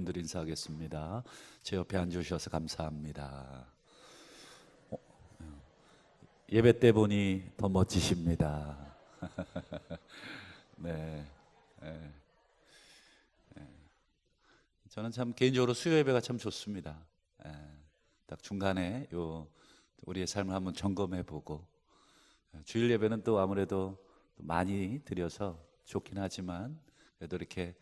성도님들 인사하겠습니다. 제 옆에 앉으셔서 감사합니다. 예배 때 보니 더 멋지십니다. 네. 저는 참 개인적으로 수요 예배가 참 좋습니다. 딱 중간에 우리의 삶을 한번 점검해 보고, 주일 예배는 또 아무래도 많이 드려서 좋긴 하지만 그래도 이렇게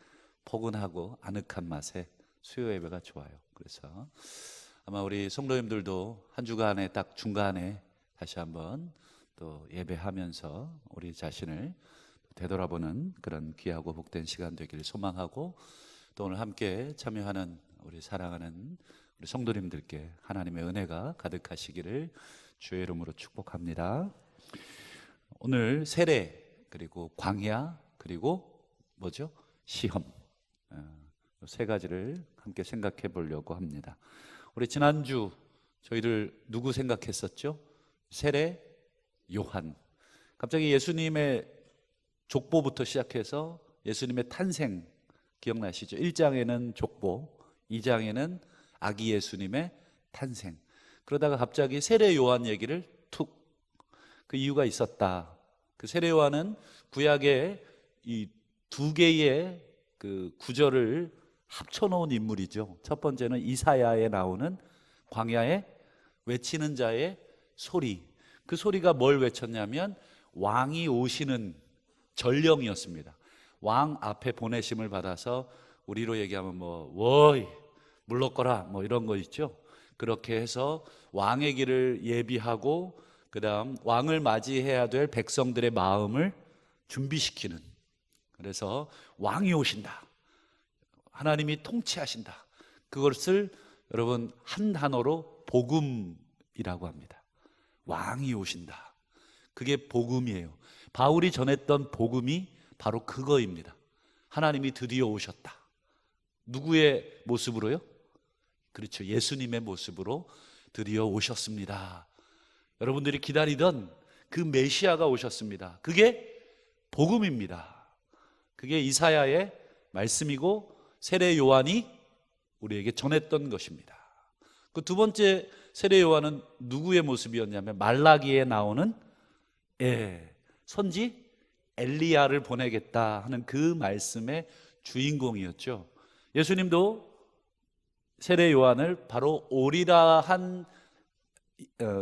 포근하고 아늑한 맛의 수요 예배가 좋아요. 그래서 아마 우리 성도님들도 한 주간에 딱 중간에 다시 한번 또 예배하면서 우리 자신을 되돌아보는 그런 귀하고 복된 시간 되기를 소망하고, 또 오늘 함께 참여하는 우리 사랑하는 우리 성도님들께 하나님의 은혜가 가득하시기를 주의 이름으로 축복합니다. 오늘 세례, 그리고 광야, 그리고 뭐죠? 시험, 세 가지를 함께 생각해 보려고 합니다. 우리 지난주 저희들 누구 생각했었죠? 세례 요한. 갑자기 예수님의 족보부터 시작해서 예수님의 탄생 기억나시죠? 1장에는 족보, 2장에는 아기 예수님의 탄생. 그러다가 갑자기 세례 요한 얘기를 툭. 그 이유가 있었다. 그 세례 요한은 구약의 이 두 개의 그 구절을 합쳐놓은 인물이죠. 첫 번째는 이사야에 나오는 광야에 외치는 자의 소리. 그 소리가 뭘 외쳤냐면 왕이 오시는 전령이었습니다. 왕 앞에 보내심을 받아서 우리로 얘기하면 워이 물러거라 이런 거 있죠. 그렇게 해서 왕의 길을 예비하고 그 다음 왕을 맞이해야 될 백성들의 마음을 준비시키는, 그래서 왕이 오신다, 하나님이 통치하신다, 그것을 여러분 한 단어로 복음이라고 합니다. 왕이 오신다, 그게 복음이에요. 바울이 전했던 복음이 바로 그거입니다. 하나님이 드디어 오셨다. 누구의 모습으로요? 그렇죠, 예수님의 모습으로 드디어 오셨습니다. 여러분들이 기다리던 그 메시아가 오셨습니다. 그게 복음입니다. 그게 이사야의 말씀이고 세례 요한이 우리에게 전했던 것입니다. 그 두 번째 세례 요한은 누구의 모습이었냐면 말라기에 나오는 선지 엘리야를 보내겠다 하는 그 말씀의 주인공이었죠. 예수님도 세례 요한을 바로 오리라 한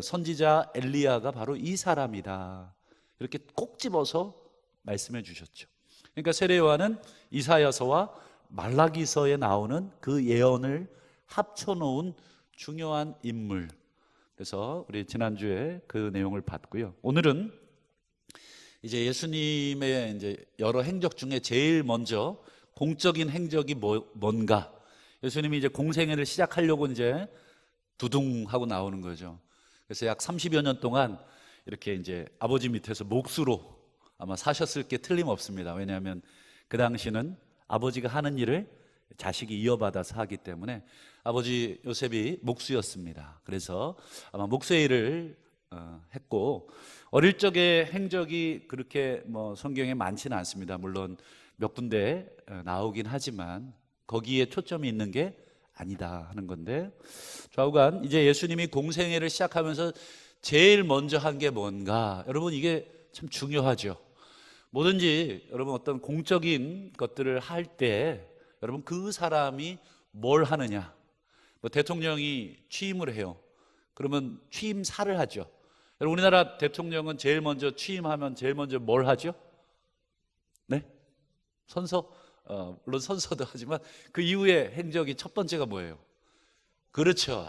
선지자 엘리야가 바로 이 사람이다, 이렇게 꼭 집어서 말씀해 주셨죠. 그러니까 세례 요한은 이사야서와 말라기서에 나오는 그 예언을 합쳐놓은 중요한 인물. 그래서 우리 지난주에 그 내용을 봤고요. 오늘은 이제 예수님의 이제 여러 행적 중에 제일 먼저 공적인 행적이 뭔가, 예수님이 이제 공생애를 시작하려고 이제 두둥하고 나오는 거죠. 그래서 약 30여 년 동안 이렇게 이제 아버지 밑에서 몫으로 아마 사셨을 게 틀림없습니다. 왜냐하면 그 당시는 아버지가 하는 일을 자식이 이어받아서 하기 때문에 아버지 요셉이 목수였습니다. 그래서 아마 목수의 일을 했고, 어릴 적의 행적이 그렇게 성경에 많지는 않습니다. 물론 몇 군데 나오긴 하지만 거기에 초점이 있는 게 아니다 하는 건데, 좌우간 이제 예수님이 공생애를 시작하면서 제일 먼저 한 게 뭔가, 여러분 이게 참 중요하죠. 뭐든지 여러분 어떤 공적인 것들을 할 때 여러분 그 사람이 뭘 하느냐, 대통령이 취임을 해요. 그러면 취임사를 하죠. 여러분 우리나라 대통령은 제일 먼저 취임하면 제일 먼저 뭘 하죠? 네? 선서? 물론 선서도 하지만 그 이후에 행적이 첫 번째가 뭐예요? 그렇죠.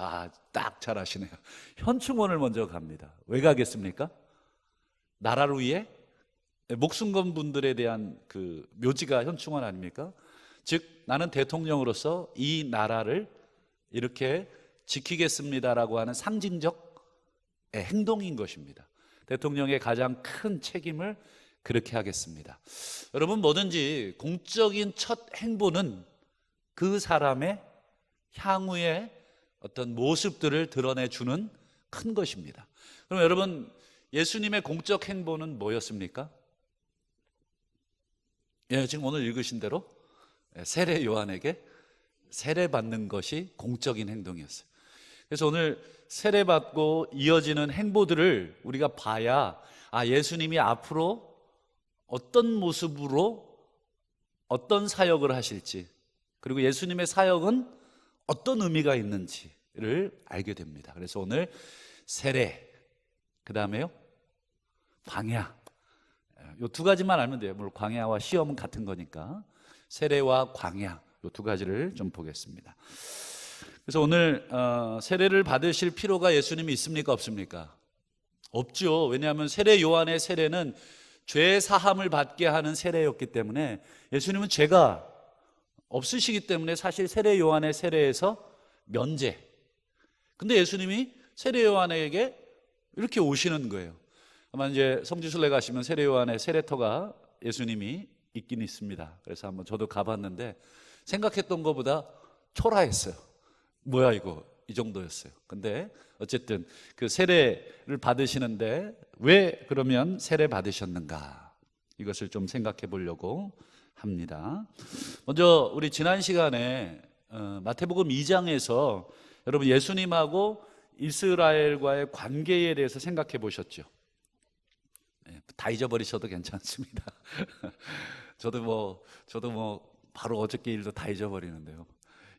딱 잘하시네요. 현충원을 먼저 갑니다. 왜 가겠습니까? 나라를 위해 목숨 건 분들에 대한 그 묘지가 현충원 아닙니까? 즉 나는 대통령으로서 이 나라를 이렇게 지키겠습니다라고 하는 상징적 행동인 것입니다. 대통령의 가장 큰 책임을 그렇게 하겠습니다. 여러분 뭐든지 공적인 첫 행보는 그 사람의 향후의 어떤 모습들을 드러내주는 큰 것입니다. 그럼 여러분 예수님의 공적 행보는 뭐였습니까? 지금 오늘 읽으신 대로 세례 요한에게 세례받는 것이 공적인 행동이었어요. 그래서 오늘 세례받고 이어지는 행보들을 우리가 봐야 예수님이 앞으로 어떤 모습으로 어떤 사역을 하실지, 그리고 예수님의 사역은 어떤 의미가 있는지를 알게 됩니다. 그래서 오늘 세례, 그 다음에요 광야, 이 두 가지만 알면 돼요. 물론 광야와 시험은 같은 거니까 세례와 광야, 이 두 가지를 좀 보겠습니다. 그래서 오늘 세례를 받으실 필요가 예수님이 있습니까 없습니까? 없죠. 왜냐하면 세례 요한의 세례는 죄 사함을 받게 하는 세례였기 때문에 예수님은 죄가 없으시기 때문에 사실 세례 요한의 세례에서 면제. 근데 예수님이 세례 요한에게 이렇게 오시는 거예요. 아마 이제 성지순례 가시면 세례 요한의 세례터가 예수님이 있긴 있습니다. 그래서 한번 저도 가봤는데 생각했던 것보다 초라했어요. 뭐야 이거, 이 정도였어요. 근데 어쨌든 그 세례를 받으시는데 왜 그러면 세례 받으셨는가, 이것을 좀 생각해 보려고 합니다. 먼저 우리 지난 시간에 마태복음 2장에서 여러분 예수님하고 이스라엘과의 관계에 대해서 생각해 보셨죠? 다 잊어버리셔도 괜찮습니다. 저도 뭐 바로 어저께 일도 다 잊어버리는데요.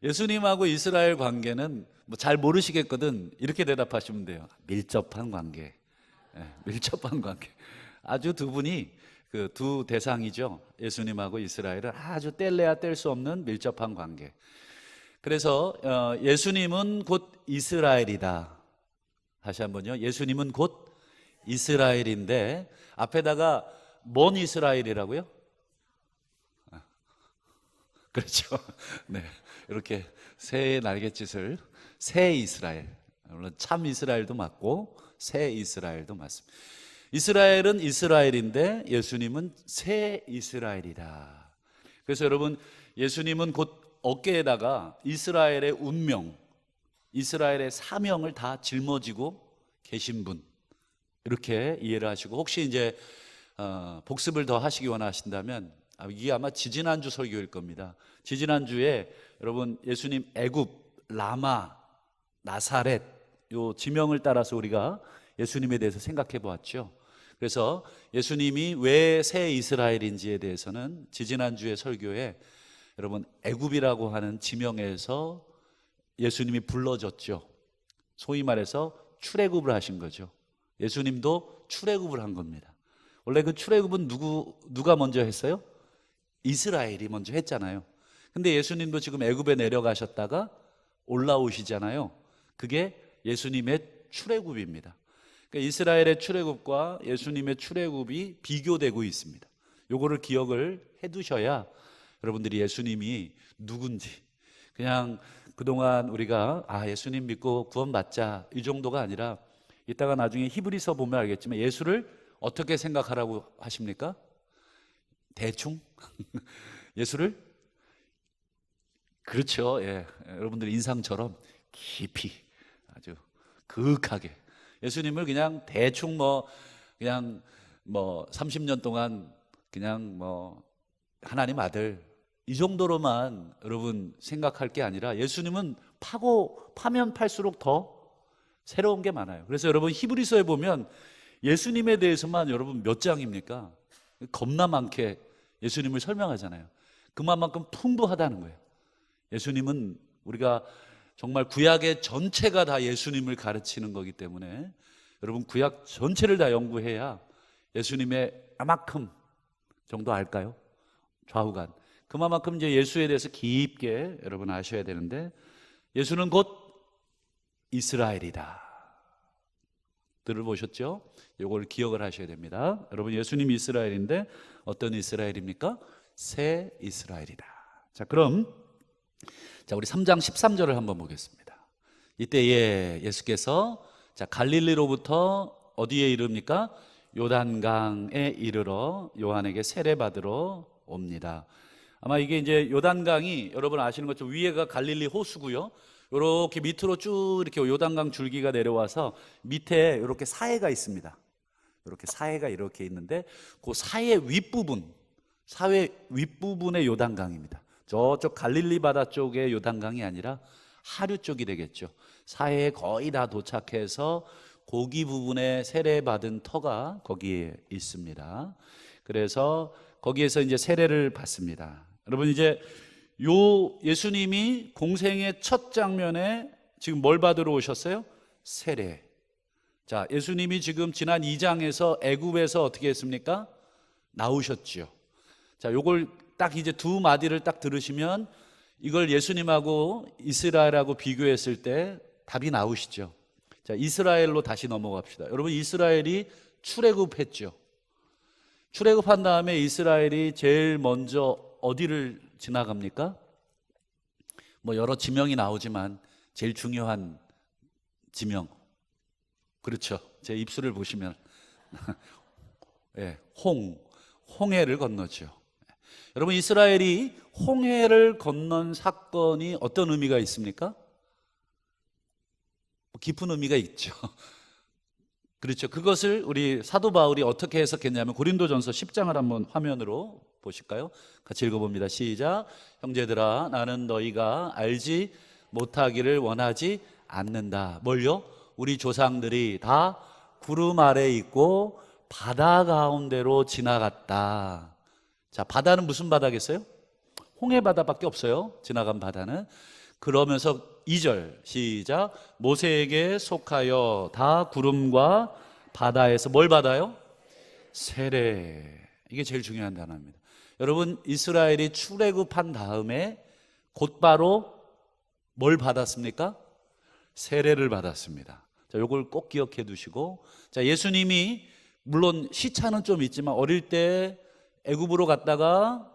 예수님하고 이스라엘 관계는 뭐 잘 모르시겠거든 이렇게 대답하시면 돼요. 밀접한 관계. 밀접한 관계. 아주 두 분이 그 두 대상이죠. 예수님하고 이스라엘은 아주 뗄래야 뗄 수 없는 밀접한 관계. 그래서 예수님은 곧 이스라엘이다. 다시 한번요. 예수님은 곧 이스라엘인데 앞에다가 먼 이스라엘이라고요? 그렇죠. 네, 이렇게 새 날갯짓을 새 이스라엘, 물론 참 이스라엘도 맞고 새 이스라엘도 맞습니다. 이스라엘은 이스라엘인데 예수님은 새 이스라엘이다. 그래서 여러분 예수님은 곧 어깨에다가 이스라엘의 운명, 이스라엘의 사명을 다 짊어지고 계신 분, 이렇게 이해를 하시고, 혹시 이제 복습을 더 하시기 원하신다면 이게 아마 지지난주 설교일 겁니다. 지지난주에 여러분 예수님 애굽, 라마, 나사렛 요 지명을 따라서 우리가 예수님에 대해서 생각해 보았죠. 그래서 예수님이 왜 새 이스라엘인지에 대해서는 지지난주의 설교에 여러분 애굽이라고 하는 지명에서 예수님이 불러졌죠. 소위 말해서 출애굽을 하신 거죠. 예수님도 출애굽을 한 겁니다. 원래 그 출애굽은 누가 먼저 했어요? 이스라엘이 먼저 했잖아요. 근데 예수님도 지금 애굽에 내려가셨다가 올라오시잖아요. 그게 예수님의 출애굽입니다. 그러니까 이스라엘의 출애굽과 예수님의 출애굽이 비교되고 있습니다. 요거를 기억을 해두셔야 여러분들이 예수님이 누군지, 그냥 그동안 우리가 예수님 믿고 구원받자 이 정도가 아니라, 이따가 나중에 히브리서 보면 알겠지만 예수를 어떻게 생각하라고 하십니까? 대충? 예수를? 그렇죠. 예. 여러분들 인상처럼 깊이, 아주 그윽하게 예수님을 그냥 대충 그냥 30년 동안 그냥 하나님 아들 이 정도로만 여러분 생각할 게 아니라, 예수님은 파면 팔수록 더 새로운 게 많아요. 그래서 여러분 히브리서에 보면 예수님에 대해서만 여러분 몇 장입니까? 겁나 많게 예수님을 설명하잖아요. 그만큼 풍부하다는 거예요. 예수님은 우리가 정말 구약의 전체가 다 예수님을 가르치는 거기 때문에 여러분 구약 전체를 다 연구해야 예수님의 아만큼 정도 알까요? 좌우간. 그만큼 이제 예수에 대해서 깊게 여러분 아셔야 되는데, 예수는 곧 이스라엘이다. 들어보셨죠? 이걸 기억을 하셔야 됩니다. 여러분 예수님 이스라엘인데 어떤 이스라엘입니까? 새 이스라엘이다. 자, 그럼 우리 3장 13절을 한번 보겠습니다. 이때에 예수께서 갈릴리로부터 어디에 이릅니까? 요단강에 이르러 요한에게 세례받으러 옵니다. 아마 이게 이제 요단강이 여러분 아시는 것처럼 위에가 갈릴리 호수고요. 이렇게 밑으로 쭉 이렇게 요단강 줄기가 내려와서 밑에 이렇게 사해가 있습니다. 이렇게 사해가 이렇게 있는데 그 사해 윗부분의 요단강입니다. 저쪽 갈릴리 바다 쪽의 요단강이 아니라 하류 쪽이 되겠죠. 사해에 거의 다 도착해서 고기 부분에 세례받은 터가 거기에 있습니다. 그래서 거기에서 이제 세례를 받습니다. 여러분, 이제 요 예수님이 공생의 첫 장면에 지금 뭘 받으러 오셨어요? 세례. 자, 예수님이 지금 지난 2장에서 애굽에서 어떻게 했습니까? 나오셨죠. 자, 요걸 딱 이제 두 마디를 딱 들으시면 이걸 예수님하고 이스라엘하고 비교했을 때 답이 나오시죠. 자, 이스라엘로 다시 넘어갑시다. 여러분, 이스라엘이 출애굽했죠. 출애굽한 다음에 이스라엘이 제일 먼저 어디를 지나갑니까? 뭐 여러 지명이 나오지만 제일 중요한 지명, 그렇죠. 제 입술을 보시면 예, 홍해를 건너죠. 여러분, 이스라엘이 홍해를 건넌 사건이 어떤 의미가 있습니까? 깊은 의미가 있죠. 그렇죠. 그것을 우리 사도 바울이 어떻게 해석했냐면 고린도전서 10장을 한번 화면으로 보실까요? 같이 읽어봅니다. 시작. 형제들아, 나는 너희가 알지 못하기를 원하지 않는다. 뭘요? 우리 조상들이 다 구름 아래 있고 바다 가운데로 지나갔다. 자, 바다는 무슨 바다겠어요? 홍해 바다밖에 없어요. 지나간 바다는. 그러면서 2절 시작. 모세에게 속하여 다 구름과 바다에서 뭘 받아요? 세례. 이게 제일 중요한 단어입니다. 여러분, 이스라엘이 출애굽한 다음에 곧바로 뭘 받았습니까? 세례를 받았습니다. 자, 요걸 꼭 기억해 두시고, 자, 예수님이 물론 시차는 좀 있지만 어릴 때 애굽으로 갔다가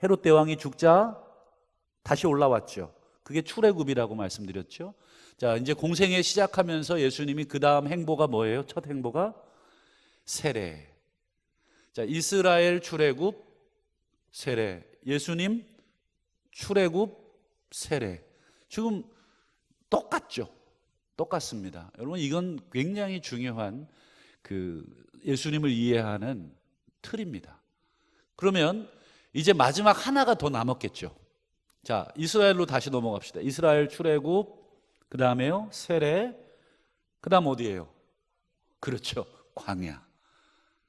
헤롯 대왕이 죽자 다시 올라왔죠. 그게 출애굽이라고 말씀드렸죠. 자, 이제 공생애 시작하면서 예수님이 그 다음 행보가 뭐예요? 첫 행보가 세례. 자, 이스라엘 출애굽 세례, 예수님 출애굽 세례. 지금 똑같죠. 똑같습니다. 여러분, 이건 굉장히 중요한 그 예수님을 이해하는 틀입니다. 그러면 이제 마지막 하나가 더 남았겠죠. 자, 이스라엘로 다시 넘어갑시다. 이스라엘 출애굽, 그 다음에요 세례, 그 다음 어디예요? 그렇죠, 광야.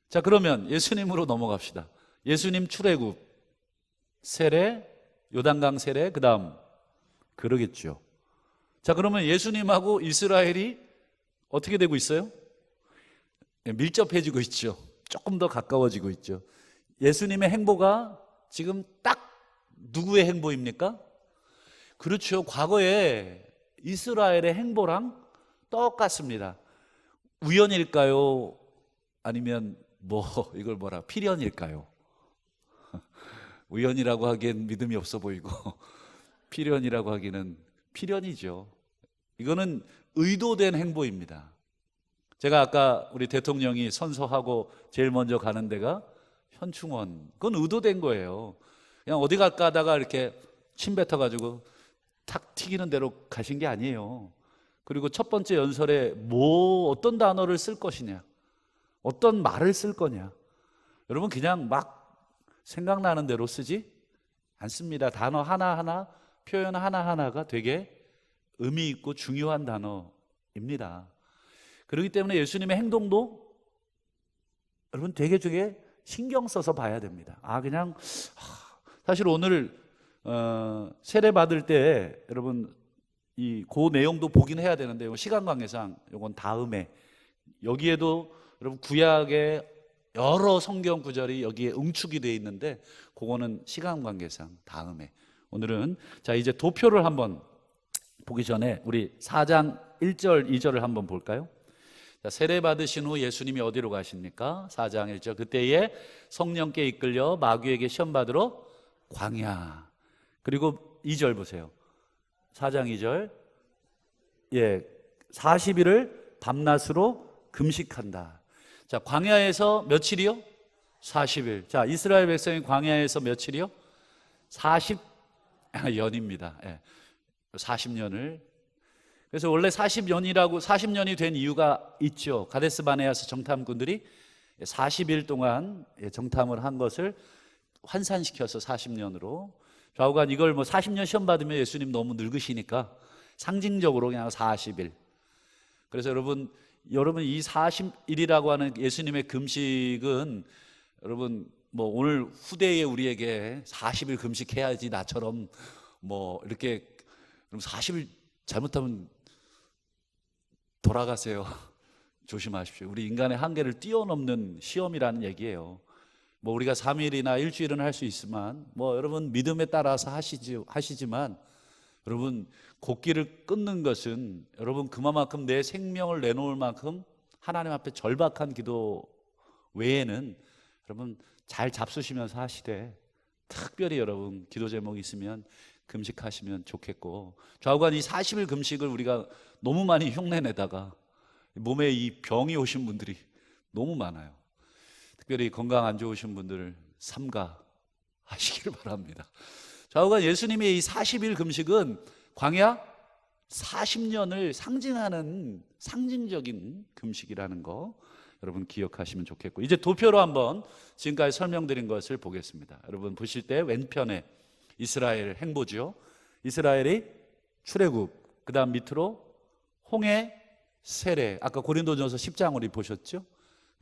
자, 그러면 예수님으로 넘어갑시다. 예수님 출애굽, 세례, 요단강 세례, 그 다음 그러겠죠. 자, 그러면 예수님하고 이스라엘이 어떻게 되고 있어요? 밀접해지고 있죠. 조금 더 가까워지고 있죠. 예수님의 행보가 지금 딱 누구의 행보입니까? 그렇죠. 과거에 이스라엘의 행보랑 똑같습니다. 우연일까요? 아니면 이걸 필연일까요? 우연이라고 하기엔 믿음이 없어 보이고 필연이라고 하기는 필연이죠. 이거는 의도된 행보입니다. 제가 아까 우리 대통령이 선서하고 제일 먼저 가는 데가 현충원, 그건 의도된 거예요. 그냥 어디 갈까 하다가 이렇게 침 뱉어가지고 탁 튀기는 대로 가신 게 아니에요. 그리고 첫 번째 연설에 어떤 단어를 쓸 것이냐, 어떤 말을 쓸 거냐, 여러분 그냥 막 생각나는 대로 쓰지 않습니다. 단어 하나하나, 표현 하나하나가 되게 의미 있고 중요한 단어입니다. 그렇기 때문에 예수님의 행동도 여러분 되게 신경 써서 봐야 됩니다. 사실 오늘 세례 받을 때 여러분 그 내용도 보긴 해야 되는데 시간 관계상 이건 다음에, 여기에도 여러분 구약의 여러 성경 구절이 여기에 응축이 되어 있는데 그거는 시간 관계상 다음에. 오늘은 자, 이제 도표를 한번 보기 전에 우리 4장 1절 2절을 한번 볼까요? 자, 세례 받으신 후 예수님이 어디로 가십니까? 4장 1절. 그때에 성령께 이끌려 마귀에게 시험 받으러 광야. 그리고 2절 보세요. 4장 2절. 40일을 밤낮으로 금식한다. 자, 광야에서 며칠이요? 40일. 자, 이스라엘 백성이 광야에서 며칠이요? 40년입니다. 40년을. 그래서 원래 40년이 된 이유가 있죠. 가데스 바네아스 정탐꾼들이 40일 동안 정탐을 한 것을 환산시켜서 40년으로. 좌우간 이걸 뭐 40년 시험 받으면 예수님 너무 늙으시니까 상징적으로 그냥 40일. 그래서 여러분 이 40일이라고 하는 예수님의 금식은 여러분 뭐 오늘 후대에 우리에게 40일 금식해야지 나처럼 뭐 이렇게, 그럼 40일 잘못하면 돌아가세요. 조심하십시오. 우리 인간의 한계를 뛰어넘는 시험이라는 얘기예요. 뭐 우리가 3일이나 일주일은 할 수 있지만 뭐 여러분 믿음에 따라서 하시지만 여러분 곡기를 끊는 것은 여러분 그만큼 내 생명을 내놓을 만큼 하나님 앞에 절박한 기도 외에는 여러분 잘 잡수시면서 하시되, 특별히 여러분 기도 제목이 있으면 금식하시면 좋겠고, 좌우간 이 40일 금식을 우리가 너무 많이 흉내내다가 몸에 이 병이 오신 분들이 너무 많아요. 특별히 건강 안 좋으신 분들 삼가하시길 바랍니다. 좌우간 예수님의 이 40일 금식은 광야 40년을 상징하는 상징적인 금식이라는 거 여러분 기억하시면 좋겠고, 이제 도표로 한번 지금까지 설명드린 것을 보겠습니다. 여러분 보실 때 왼편에 이스라엘 행보죠. 이스라엘이 출애굽, 그 다음 밑으로 홍해 세례, 아까 고린도전서 10장 우리 보셨죠?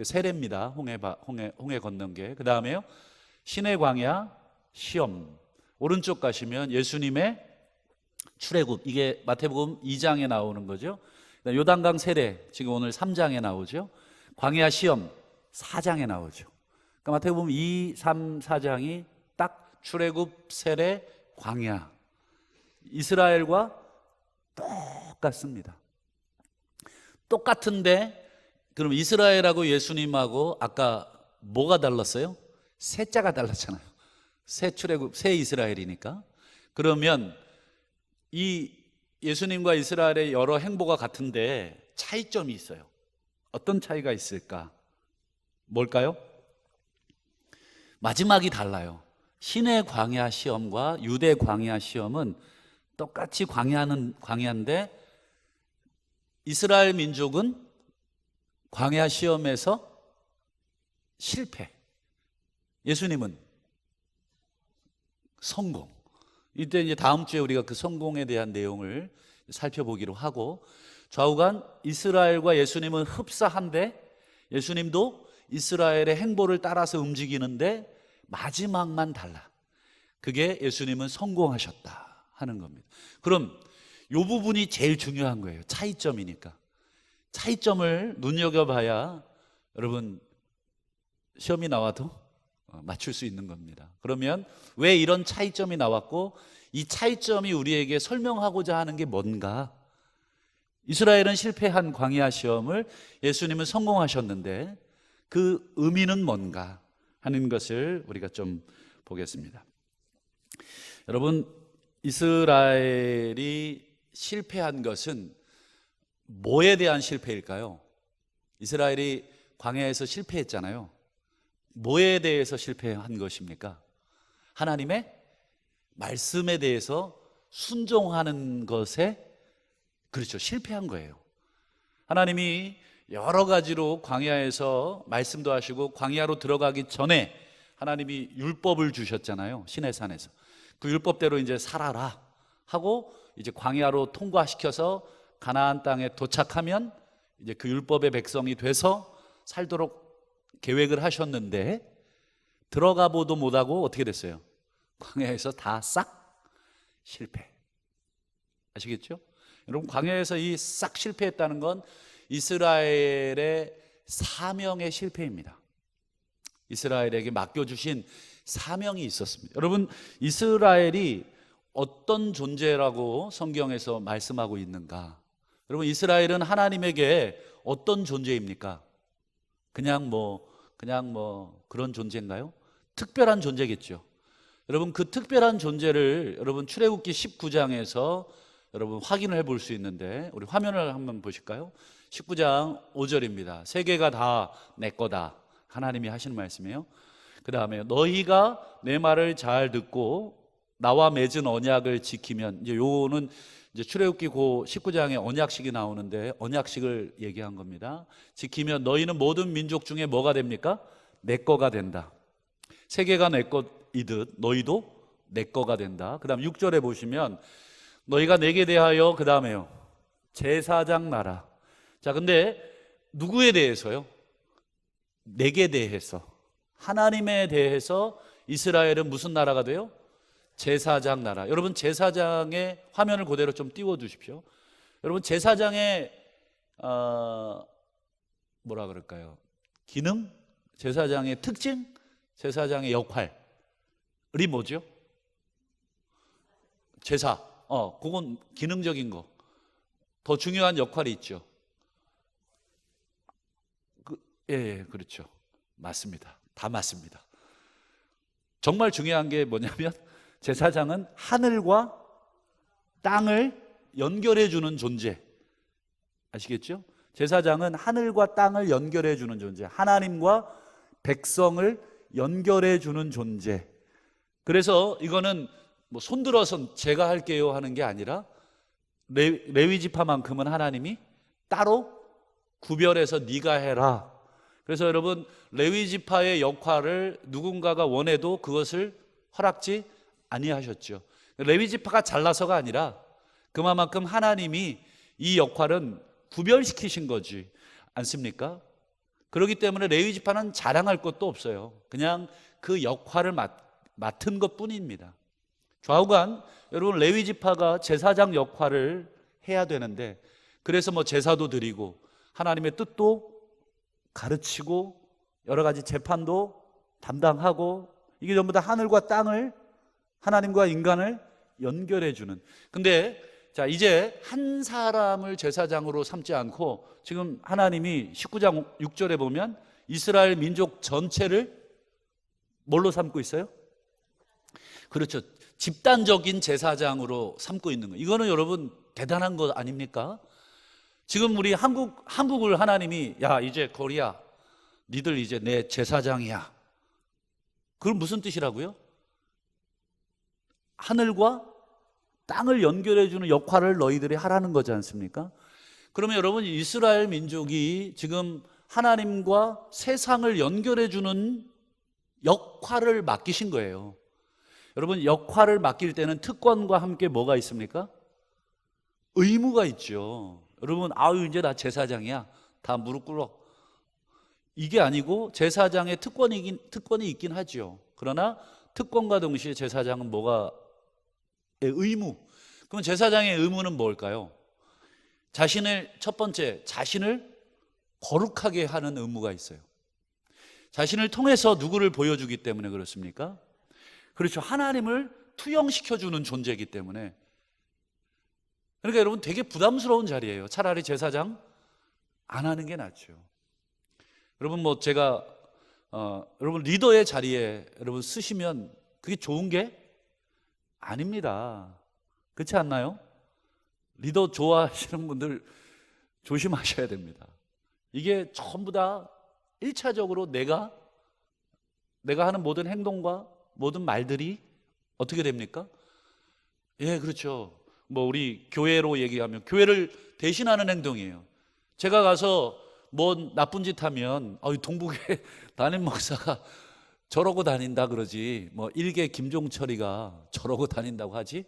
세례입니다. 홍해 건넌 게. 그 다음에요 신의 광야 시험, 오른쪽 가시면 예수님의 출애굽, 이게 마태복음 2장에 나오는 거죠. 요단강 세례, 지금 오늘 3장에 나오죠. 광야 시험 4장에 나오죠. 그러니까 마태복음 2, 3, 4장이 딱 출애굽, 세례, 광야, 이스라엘과 똑같습니다. 똑같은데 그럼 이스라엘하고 예수님하고 아까 뭐가 달랐어요? 세자가 달랐잖아요. 새 출애굽, 새 이스라엘이니까. 그러면 이 예수님과 이스라엘의 여러 행보가 같은데 차이점이 있어요. 어떤 차이가 있을까? 뭘까요? 마지막이 달라요. 신의 광야 시험과 유대 광야 시험은 똑같이 광야인데 이스라엘 민족은 광야 시험에서 실패, 예수님은 성공. 이때 이제 다음 주에 우리가 그 성공에 대한 내용을 살펴보기로 하고, 좌우간 이스라엘과 예수님은 흡사한데 예수님도 이스라엘의 행보를 따라서 움직이는데 마지막만 달라. 그게 예수님은 성공하셨다 하는 겁니다. 그럼 이 부분이 제일 중요한 거예요. 차이점이니까. 차이점을 눈여겨봐야 여러분 시험이 나와도 맞출 수 있는 겁니다. 그러면 왜 이런 차이점이 나왔고 이 차이점이 우리에게 설명하고자 하는 게 뭔가? 이스라엘은 실패한 광야 시험을 예수님은 성공하셨는데 그 의미는 뭔가 하는 것을 우리가 좀 보겠습니다. 여러분, 이스라엘이 실패한 것은 뭐에 대한 실패일까요? 이스라엘이 광야에서 실패했잖아요. 뭐에 대해서 실패한 것입니까? 하나님의 말씀에 대해서 순종하는 것에, 그렇죠, 실패한 거예요. 하나님이 여러 가지로 광야에서 말씀도 하시고 광야로 들어가기 전에 하나님이 율법을 주셨잖아요. 시내산에서. 그 율법대로 이제 살아라 하고 이제 광야로 통과시켜서 가나안 땅에 도착하면 이제 그 율법의 백성이 돼서 살도록 계획을 하셨는데 들어가 보도 못하고 어떻게 됐어요? 광야에서 다 싹 실패. 아시겠죠? 여러분, 광야에서 이 싹 실패했다는 건 이스라엘의 사명의 실패입니다. 이스라엘에게 맡겨주신 사명이 있었습니다. 여러분, 이스라엘이 어떤 존재라고 성경에서 말씀하고 있는가? 여러분, 이스라엘은 하나님에게 어떤 존재입니까? 그냥 뭐 그런 존재인가요? 특별한 존재겠죠. 여러분, 그 특별한 존재를 여러분 출애굽기 19장에서 여러분 확인을 해볼 수 있는데 우리 화면을 한번 보실까요? 19장 5절입니다. 세계가 다 내 거다. 하나님이 하시는 말씀이에요. 그 다음에 너희가 내 말을 잘 듣고 나와 맺은 언약을 지키면, 이제 요거는 이제 출애굽기 19장에 언약식이 나오는데 언약식을 얘기한 겁니다. 지키면 너희는 모든 민족 중에 뭐가 됩니까? 내 거가 된다. 세계가 내 것이듯 너희도 내 거가 된다. 그 다음 6절에 보시면 너희가 내게 대하여, 그 다음에요, 제사장 나라. 자, 근데 누구에 대해서요? 내게 대해서, 하나님에 대해서 이스라엘은 무슨 나라가 돼요? 제사장 나라. 여러분, 제사장의 화면을 그대로 좀 띄워 주십시오. 여러분, 제사장의 뭐라 그럴까요? 기능? 제사장의 특징? 제사장의 역할이 뭐죠? 제사. 그건 기능적인 거. 더 중요한 역할이 있죠. 예, 그렇죠. 맞습니다. 다 맞습니다. 정말 중요한 게 뭐냐면 제사장은 하늘과 땅을 연결해 주는 존재. 아시겠죠? 제사장은 하늘과 땅을 연결해 주는 존재. 하나님과 백성을 연결해 주는 존재. 그래서 이거는 뭐 손들어서 제가 할게요 하는 게 아니라 레위 지파만큼은 하나님이 따로 구별해서 네가 해라. 그래서 여러분, 레위 지파의 역할을 누군가가 원해도 그것을 허락지 아니하셨죠. 레위 지파가 잘나서가 아니라 그만큼 하나님이 이 역할은 구별시키신 거지 않습니까? 그렇기 때문에 레위 지파는 자랑할 것도 없어요. 그냥 그 역할을 맡은 것뿐입니다. 좌우간 여러분, 레위 지파가 제사장 역할을 해야 되는데, 그래서 뭐 제사도 드리고 하나님의 뜻도 가르치고 여러 가지 재판도 담당하고, 이게 전부 다 하늘과 땅을, 하나님과 인간을 연결해 주는. 근데 자, 이제 한 사람을 제사장으로 삼지 않고 지금 하나님이 19장 6절에 보면 이스라엘 민족 전체를 뭘로 삼고 있어요? 그렇죠. 집단적인 제사장으로 삼고 있는 거예요. 이거는 여러분 대단한 거 아닙니까? 지금 우리 한국을 하나님이, 야, 이제 코리아 니들 이제 내 제사장이야. 그건 무슨 뜻이라고요? 하늘과 땅을 연결해 주는 역할을 너희들이 하라는 거지 않습니까? 그러면 여러분, 이스라엘 민족이 지금 하나님과 세상을 연결해 주는 역할을 맡기신 거예요. 여러분, 역할을 맡길 때는 특권과 함께 뭐가 있습니까? 의무가 있죠. 여러분, 아유, 이제 나 제사장이야, 다 무릎 꿇어, 이게 아니고 제사장의 특권이 있긴 하죠. 그러나 특권과 동시에 제사장은 뭐가? 의무. 그럼 제사장의 의무는 뭘까요? 첫 번째, 자신을 거룩하게 하는 의무가 있어요. 자신을 통해서 누구를 보여주기 때문에 그렇습니까? 그렇죠. 하나님을 투영시켜주는 존재이기 때문에. 그러니까 여러분, 되게 부담스러운 자리예요. 차라리 제사장 안 하는 게 낫죠. 여러분, 뭐 제가 여러분 리더의 자리에 여러분 쓰시면 그게 좋은 게 아닙니다. 그렇지 않나요? 리더 좋아하시는 분들 조심하셔야 됩니다. 이게 전부 다 1차적으로 내가 하는 모든 행동과 모든 말들이 어떻게 됩니까? 예, 그렇죠. 뭐 우리 교회로 얘기하면 교회를 대신하는 행동이에요. 제가 가서 뭐 나쁜 짓 하면 동북에 담임 목사가 저러고 다닌다 그러지, 뭐 일개 김종철이가 저러고 다닌다고 하지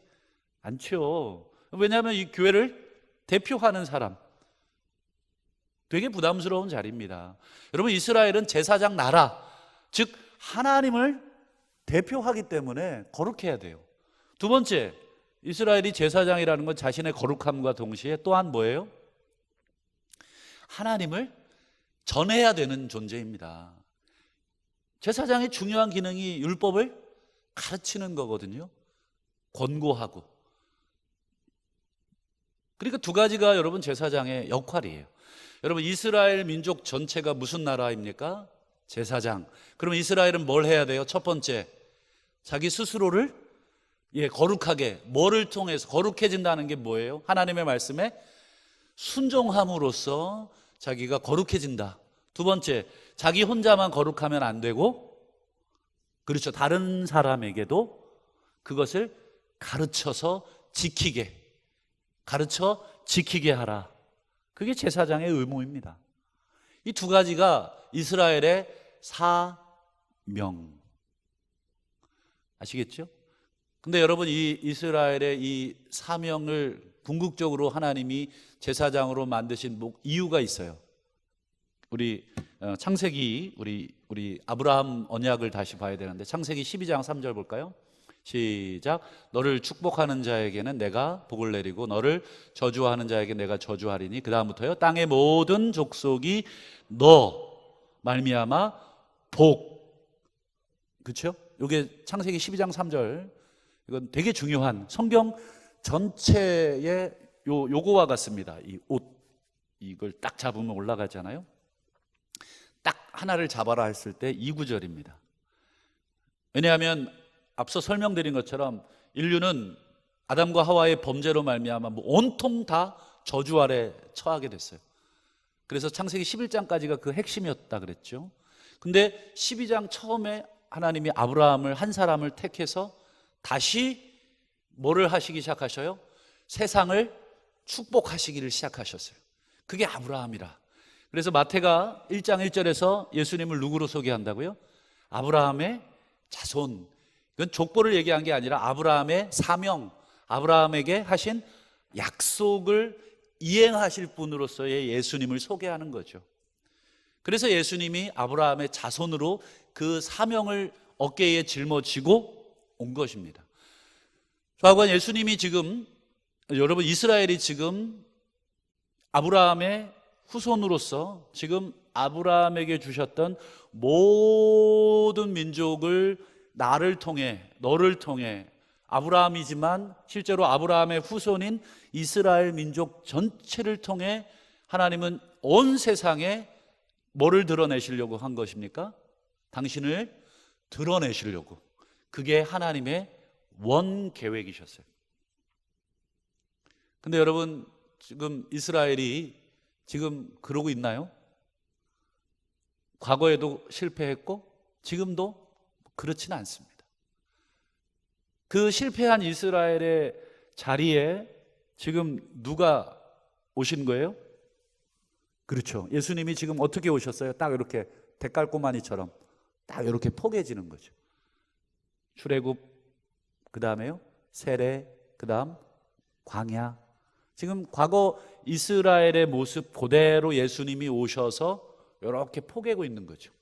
않죠. 왜냐하면 이 교회를 대표하는 사람, 되게 부담스러운 자리입니다. 여러분, 이스라엘은 제사장 나라, 즉 하나님을 대표하기 때문에 거룩해야 돼요. 두 번째, 이스라엘이 제사장이라는 건 자신의 거룩함과 동시에 또한 뭐예요? 하나님을 전해야 되는 존재입니다. 제사장의 중요한 기능이 율법을 가르치는 거거든요. 권고하고. 그러니까 두 가지가 여러분 제사장의 역할이에요. 여러분, 이스라엘 민족 전체가 무슨 나라입니까? 제사장. 그럼 이스라엘은 뭘 해야 돼요? 첫 번째, 자기 스스로를 거룩하게, 뭐를 통해서 거룩해진다는 게 뭐예요? 하나님의 말씀에 순종함으로써 자기가 거룩해진다. 두 번째, 자기 혼자만 거룩하면 안 되고, 그렇죠, 다른 사람에게도 그것을 가르쳐 지키게 하라. 그게 제사장의 의무입니다. 이 두 가지가 이스라엘의 사명. 아시겠죠? 근데 여러분, 이 이스라엘의 이 사명을 궁극적으로 하나님이 제사장으로 만드신 이유가 있어요. 우리 창세기, 우리 아브라함 언약을 다시 봐야 되는데, 창세기 12장 3절 볼까요? 시작. 너를 축복하는 자에게는 내가 복을 내리고 너를 저주하는 자에게 내가 저주하리니, 그 다음부터요, 땅의 모든 족속이 너 말미암아 복. 그렇죠? 이게 창세기 12장 3절. 이건 되게 중요한 성경 전체의 요거와 같습니다. 이 옷, 이걸 딱 잡으면 올라가잖아요. 딱 하나를 잡아라 했을 때 이 구절입니다. 왜냐하면 앞서 설명드린 것처럼 인류는 아담과 하와의 범죄로 말미암아 온통 다 저주 아래 처하게 됐어요. 그래서 창세기 11장까지가 그 핵심이었다 그랬죠. 근데 12장 처음에 하나님이 아브라함을, 한 사람을 택해서 다시 뭐를 하시기 시작하셔요? 세상을 축복하시기를 시작하셨어요. 그게 아브라함이라. 그래서 마태가 1장 1절에서 예수님을 누구로 소개한다고요? 아브라함의 자손. 이건 족보를 얘기한 게 아니라 아브라함의 사명, 아브라함에게 하신 약속을 이행하실 분으로서의 예수님을 소개하는 거죠. 그래서 예수님이 아브라함의 자손으로 그 사명을 어깨에 짊어지고 온 것입니다. 좌우간 예수님이 지금, 여러분, 이스라엘이 지금 아브라함의 후손으로서 지금 아브라함에게 주셨던 모든 민족을 나를 통해, 너를 통해, 아브라함이지만 실제로 아브라함의 후손인 이스라엘 민족 전체를 통해 하나님은 온 세상에 뭐를 드러내시려고 한 것입니까? 당신을 드러내시려고. 그게 하나님의 원 계획이셨어요. 근데 여러분, 지금 이스라엘이 지금 그러고 있나요? 과거에도 실패했고 지금도 그렇지는 않습니다. 그 실패한 이스라엘의 자리에 지금 누가 오신 거예요? 그렇죠. 예수님이 지금 어떻게 오셨어요? 딱 이렇게 대깔꼬마니처럼 딱 이렇게 포개지는 거죠. 출애굽, 그 다음에요 세례, 그 다음 광야. 지금 과거 이스라엘의 모습 그대로 예수님이 오셔서 이렇게 포개고 있는 거죠.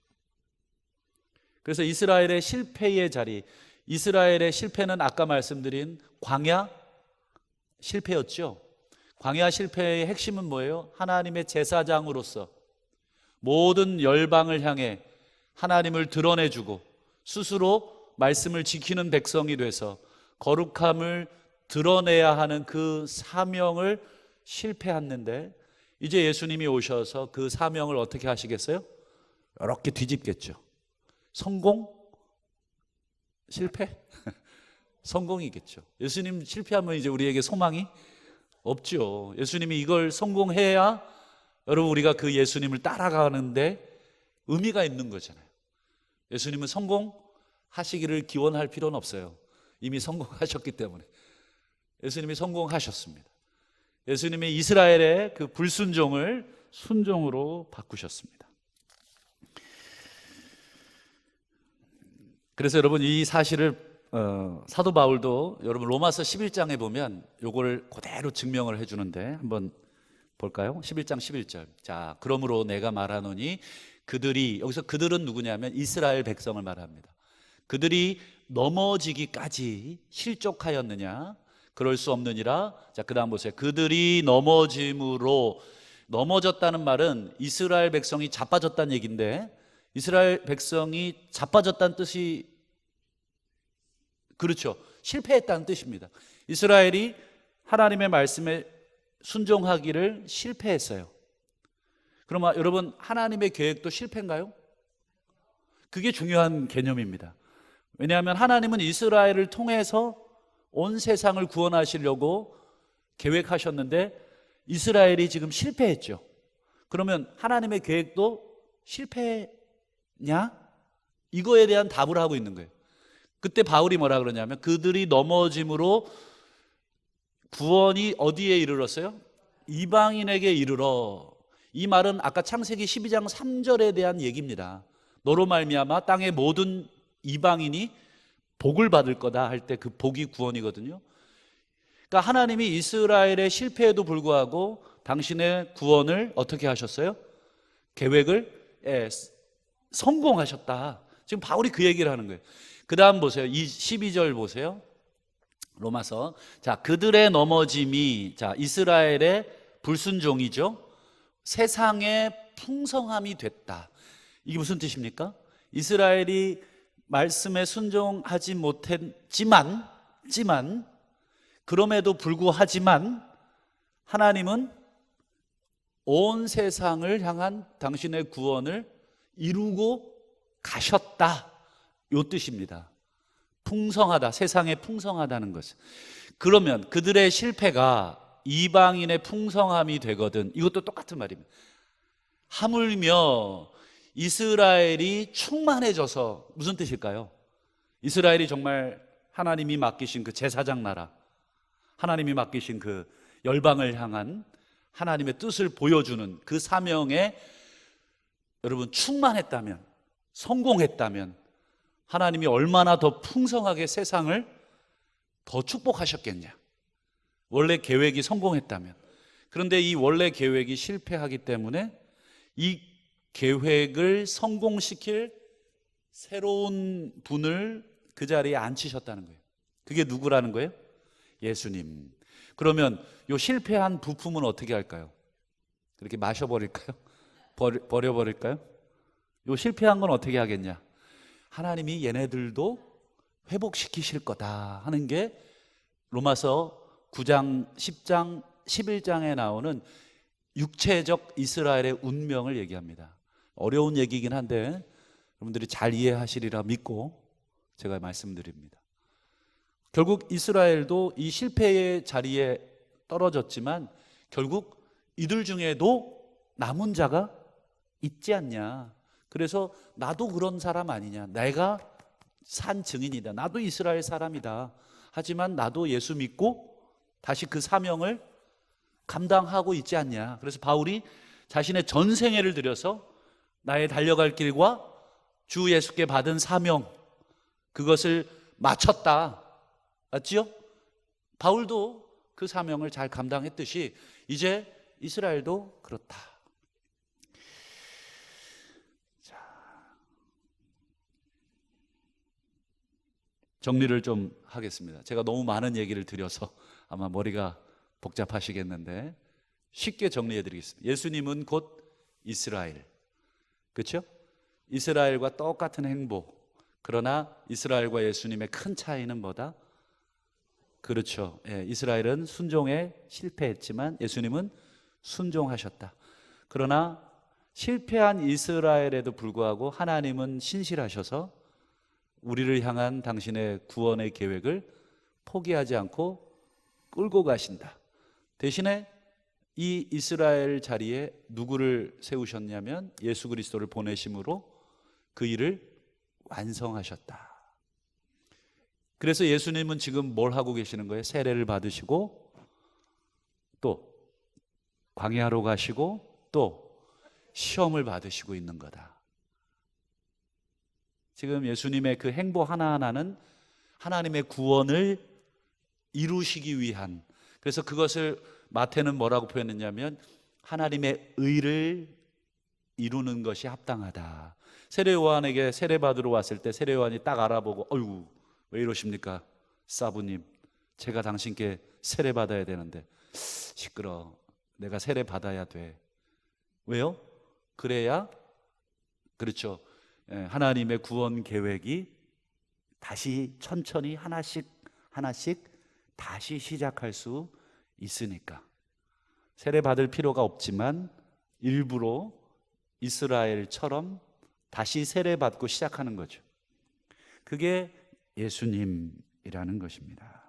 그래서 이스라엘의 실패의 자리, 이스라엘의 실패는 아까 말씀드린 광야 실패였죠. 광야 실패의 핵심은 뭐예요? 하나님의 제사장으로서 모든 열방을 향해 하나님을 드러내주고 스스로 말씀을 지키는 백성이 돼서 거룩함을 드러내야 하는 그 사명을 실패했는데, 이제 예수님이 오셔서 그 사명을 어떻게 하시겠어요? 이렇게 뒤집겠죠. 성공? 실패? 성공이겠죠. 예수님 실패하면 이제 우리에게 소망이 없죠. 예수님이 이걸 성공해야 여러분 우리가 그 예수님을 따라가는데 의미가 있는 거잖아요. 예수님은 성공하시기를 기원할 필요는 없어요. 이미 성공하셨기 때문에. 예수님이 성공하셨습니다. 예수님이 이스라엘의 그 불순종을 순종으로 바꾸셨습니다. 그래서 여러분 이 사실을 사도 바울도 여러분 로마서 11장에 보면 요걸 그대로 증명을 해주는데 한번 볼까요? 11장 11절. 자, 그러므로 내가 말하노니 그들이, 여기서 그들은 누구냐면 이스라엘 백성을 말합니다. 그들이 넘어지기까지 실족하였느냐? 그럴 수 없느니라. 자, 그 다음 보세요. 그들이 넘어짐으로, 넘어졌다는 말은 이스라엘 백성이 자빠졌다는 얘기인데, 이스라엘 백성이 자빠졌다는 뜻이, 그렇죠, 실패했다는 뜻입니다. 이스라엘이 하나님의 말씀에 순종하기를 실패했어요. 그러면 여러분, 하나님의 계획도 실패인가요? 그게 중요한 개념입니다. 왜냐하면 하나님은 이스라엘을 통해서 온 세상을 구원하시려고 계획하셨는데 이스라엘이 지금 실패했죠. 그러면 하나님의 계획도 실패냐? 이거에 대한 답을 하고 있는 거예요. 그때 바울이 뭐라 그러냐면 그들이 넘어짐으로 구원이 어디에 이르렀어요? 이방인에게 이르러. 이 말은 아까 창세기 12장 3절에 대한 얘기입니다. 너로 말미암아 땅의 모든 이방인이 복을 받을 거다 할 때 그 복이 구원이거든요. 그러니까 하나님이 이스라엘의 실패에도 불구하고 당신의 구원을 어떻게 하셨어요? 계획을 성공하셨다. 지금 바울이 그 얘기를 하는 거예요. 그 다음 보세요. 이 12절 보세요. 로마서. 자, 그들의 넘어짐이, 자, 이스라엘의 불순종이죠. 세상의 풍성함이 됐다. 이게 무슨 뜻입니까? 이스라엘이 말씀에 순종하지 못했지만, 그럼에도 불구하지만 하나님은 온 세상을 향한 당신의 구원을 이루고 가셨다. 요 뜻입니다. 풍성하다, 세상에 풍성하다는 것은. 그러면 그들의 실패가 이방인의 풍성함이 되거든. 이것도 똑같은 말입니다. 하물며 이스라엘이 충만해져서, 무슨 뜻일까요? 이스라엘이 정말 하나님이 맡기신 그 제사장 나라, 하나님이 맡기신 그 열방을 향한 하나님의 뜻을 보여주는 그 사명에 여러분 충만했다면, 성공했다면 하나님이 얼마나 더 풍성하게 세상을 더 축복하셨겠냐. 원래 계획이 성공했다면. 그런데 이 원래 계획이 실패하기 때문에 이 계획을 성공시킬 새로운 분을 그 자리에 앉히셨다는 거예요. 그게 누구라는 거예요? 예수님. 그러면 이 실패한 부품은 어떻게 할까요? 그렇게 마셔버릴까요? 버려버릴까요? 이 실패한 건 어떻게 하겠냐? 하나님이 얘네들도 회복시키실 거다 하는 게 로마서 9장, 10장, 11장에 나오는 육체적 이스라엘의 운명을 얘기합니다. 어려운 얘기긴 한데 여러분들이 잘 이해하시리라 믿고 제가 말씀드립니다. 결국 이스라엘도 이 실패의 자리에 떨어졌지만 결국 이들 중에도 남은 자가 있지 않냐. 그래서 나도 그런 사람 아니냐. 내가 산 증인이다. 나도 이스라엘 사람이다. 하지만 나도 예수 믿고 다시 그 사명을 감당하고 있지 않냐. 그래서 바울이 자신의 전생애를 들여서 나의 달려갈 길과 주 예수께 받은 사명, 그것을 마쳤다. 맞지요? 바울도 그 사명을 잘 감당했듯이 이제 이스라엘도 그렇다. 자, 정리를 좀 하겠습니다. 제가 너무 많은 얘기를 드려서 아마 머리가 복잡하시겠는데 쉽게 정리해 드리겠습니다. 예수님은 곧 이스라엘. 그렇죠? 이스라엘과 똑같은 행복. 그러나 이스라엘과 예수님의 큰 차이는 뭐다? 그렇죠. 예, 이스라엘은 순종에 실패했지만 예수님은 순종하셨다. 그러나 실패한 이스라엘에도 불구하고 하나님은 신실하셔서 우리를 향한 당신의 구원의 계획을 포기하지 않고 끌고 가신다. 대신에 이 이스라엘 자리에 누구를 세우셨냐면 예수 그리스도를 보내심으로 그 일을 완성하셨다. 그래서 예수님은 지금 뭘 하고 계시는 거예요? 세례를 받으시고 또 광야로 가시고 또 시험을 받으시고 있는 거다. 지금 예수님의 그 행보 하나하나는 하나님의 구원을 이루시기 위한, 그래서 그것을 마태는 뭐라고 표현했냐면 하나님의 의를 이루는 것이 합당하다. 세례 요한에게 세례 받으러 왔을 때 세례 요한이 딱 알아보고 어이구 왜 이러십니까? 사부님, 제가 당신께 세례 받아야 되는데. 시끄러, 내가 세례 받아야 돼. 왜요? 그래야, 그렇죠, 하나님의 구원 계획이 다시 천천히 하나씩 다시 시작할 수 있으니까. 세례 받을 필요가 없지만 일부러 이스라엘처럼 다시 세례 받고 시작하는 거죠. 그게 예수님이라는 것입니다.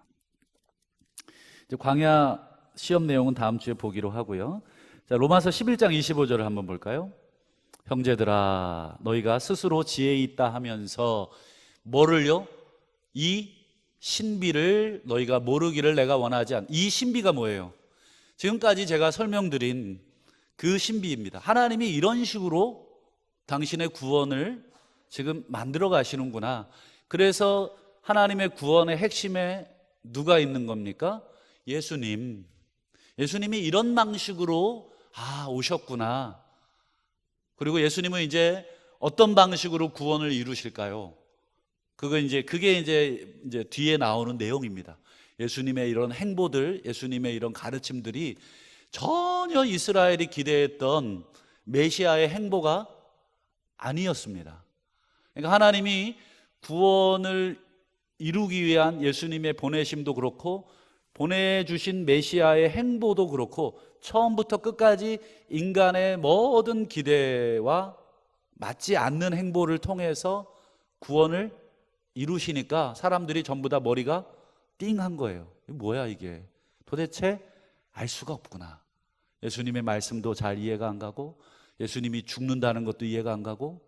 이제 광야 시험 내용은 다음 주에 보기로 하고요. 자, 로마서 11장 25절을 한번 볼까요? 형제들아, 너희가 스스로 지혜 있다 하면서 뭐를요? 이 신비를 너희가 모르기를 내가 원하지 않. 이 신비가 뭐예요? 지금까지 제가 설명드린 그 신비입니다. 하나님이 이런 식으로 당신의 구원을 지금 만들어 가시는구나. 그래서 하나님의 구원의 핵심에 누가 있는 겁니까? 예수님. 예수님이 이런 방식으로 오셨구나. 그리고 예수님은 이제 어떤 방식으로 구원을 이루실까요? 그게 이제 뒤에 나오는 내용입니다. 예수님의 이런 행보들, 예수님의 이런 가르침들이 전혀 이스라엘이 기대했던 메시아의 행보가 아니었습니다. 그러니까 하나님이 구원을 이루기 위한 예수님의 보내심도 그렇고 보내주신 메시아의 행보도 그렇고 처음부터 끝까지 인간의 모든 기대와 맞지 않는 행보를 통해서 구원을 이루시니까 사람들이 전부 다 머리가 띵한 거예요. 뭐야 이게? 도대체 알 수가 없구나. 예수님의 말씀도 잘 이해가 안 가고 예수님이 죽는다는 것도 이해가 안 가고,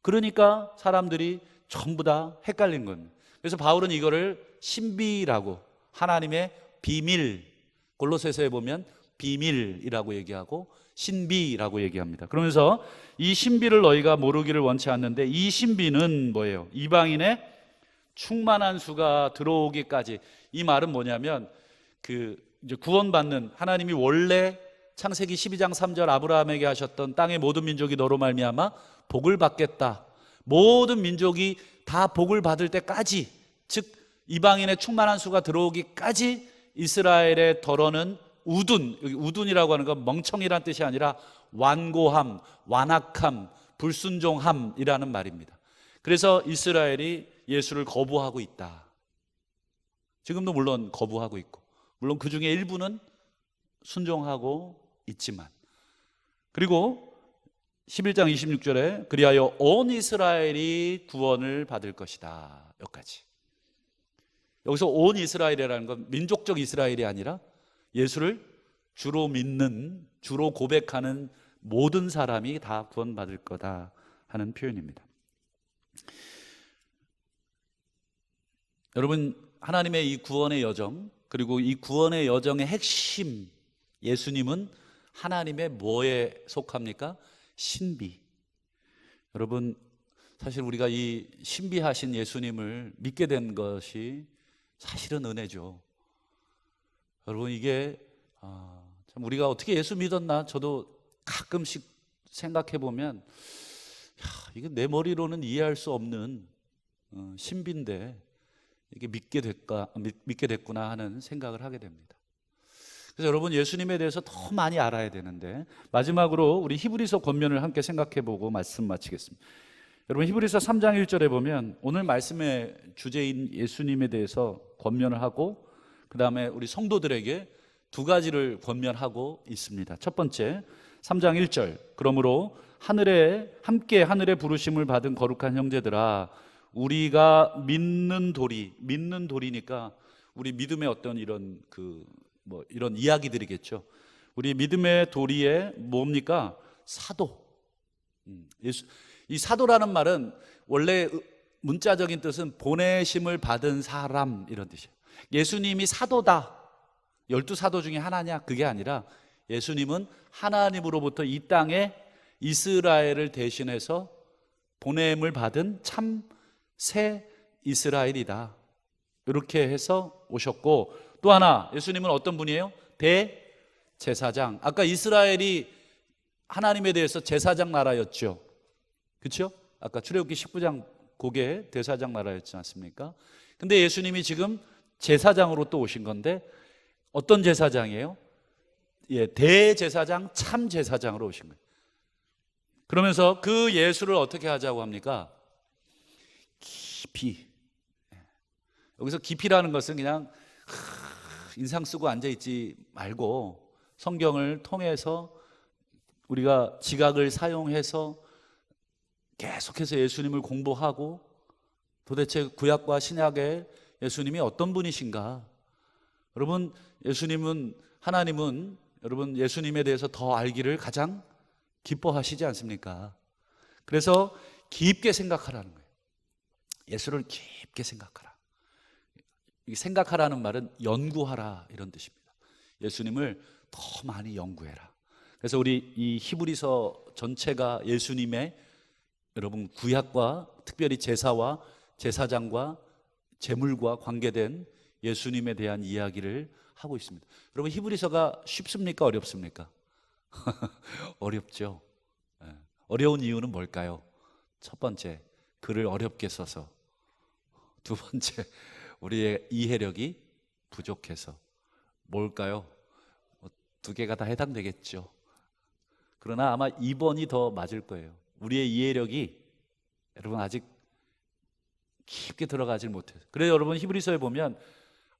그러니까 사람들이 전부 다 헷갈린 겁니다. 그래서 바울은 이거를 신비라고, 하나님의 비밀, 골로새서에 보면 비밀이라고 얘기하고 신비라고 얘기합니다. 그러면서 이 신비를 너희가 모르기를 원치 않는데, 이 신비는 뭐예요? 이방인의 충만한 수가 들어오기까지. 이 말은 뭐냐면 이제 구원받는, 하나님이 원래 창세기 12장 3절 아브라함에게 하셨던 땅의 모든 민족이 너로 말미암아 복을 받겠다, 모든 민족이 다 복을 받을 때까지, 즉 이방인의 충만한 수가 들어오기까지 이스라엘의 덜어는 우둔이라고 하는 건 멍청이란 뜻이 아니라 완고함, 완악함, 불순종함이라는 말입니다. 그래서 이스라엘이 예수를 거부하고 있다. 지금도 물론 거부하고 있고, 물론 그 중에 일부는 순종하고 있지만, 그리고 11장 26절에 그리하여 온 이스라엘이 구원을 받을 것이다, 여기까지. 여기서 온 이스라엘이라는 건 민족적 이스라엘이 아니라 예수를 주로 믿는, 주로 고백하는 모든 사람이 다 구원받을 거다 하는 표현입니다. 여러분, 하나님의 이 구원의 여정, 그리고 이 구원의 여정의 핵심, 예수님은 하나님의 뭐에 속합니까? 신비. 여러분, 사실 우리가 이 신비하신 예수님을 믿게 된 것이 사실은 은혜죠. 여러분, 이게 참 우리가 어떻게 예수 믿었나 저도 가끔씩 생각해 보면, 이게 내 머리로는 이해할 수 없는 신비인데 이게 믿게 됐구나 하는 생각을 하게 됩니다. 그래서 여러분, 예수님에 대해서 더 많이 알아야 되는데, 마지막으로 우리 히브리서 권면을 함께 생각해 보고 말씀 마치겠습니다. 여러분, 히브리서 3장 1절에 보면 오늘 말씀의 주제인 예수님에 대해서 권면을 하고, 그 다음에 우리 성도들에게 두 가지를 권면하고 있습니다. 첫 번째, 3장 1절, 그러므로 함께 하늘의 부르심을 받은 거룩한 형제들아, 우리가 믿는 도리니까 우리 믿음의 어떤 이런 이런 이야기들이겠죠. 우리 믿음의 도리에 뭡니까? 사도. 이 사도라는 말은 원래 문자적인 뜻은 보내심을 받은 사람, 이런 뜻이에요. 예수님이 사도다, 12사도 중에 하나냐? 그게 아니라 예수님은 하나님으로부터 이 땅에 이스라엘을 대신해서 보냄을 받은 참 새 이스라엘이다, 이렇게 해서 오셨고, 또 하나, 예수님은 어떤 분이에요? 대제사장. 아까 이스라엘이 하나님에 대해서 제사장 나라였죠, 그렇죠? 아까 출애굽기 19장 그게 대사장 나라였지 않습니까? 근데 예수님이 지금 제사장으로 또 오신 건데, 어떤 제사장이에요? 대제사장, 참 제사장으로 오신 거예요. 그러면서 그 예수를 어떻게 하자고 합니까? 깊이. 여기서 깊이라는 것은 그냥 인상 쓰고 앉아있지 말고, 성경을 통해서 우리가 지각을 사용해서 계속해서 예수님을 공부하고, 도대체 구약과 신약의 예수님이 어떤 분이신가. 여러분, 하나님은 여러분 예수님에 대해서 더 알기를 가장 기뻐하시지 않습니까? 그래서 깊게 생각하라는 거예요. 예수를 깊게 생각하라. 생각하라는 말은 연구하라, 이런 뜻입니다. 예수님을 더 많이 연구해라. 그래서 우리 이 히브리서 전체가 예수님의, 여러분, 구약과 특별히 제사와 제사장과 재물과 관계된 예수님에 대한 이야기를 하고 있습니다. 여러분, 히브리서가 쉽습니까? 어렵습니까? 어렵죠. 어려운 이유는 뭘까요? 첫 번째, 글을 어렵게 써서. 두 번째, 우리의 이해력이 부족해서. 뭘까요? 두 개가 다 해당되겠죠. 그러나 아마 2번이 더 맞을 거예요. 우리의 이해력이 여러분 아직 깊게 들어가질 못해요. 그래서 여러분 히브리서에 보면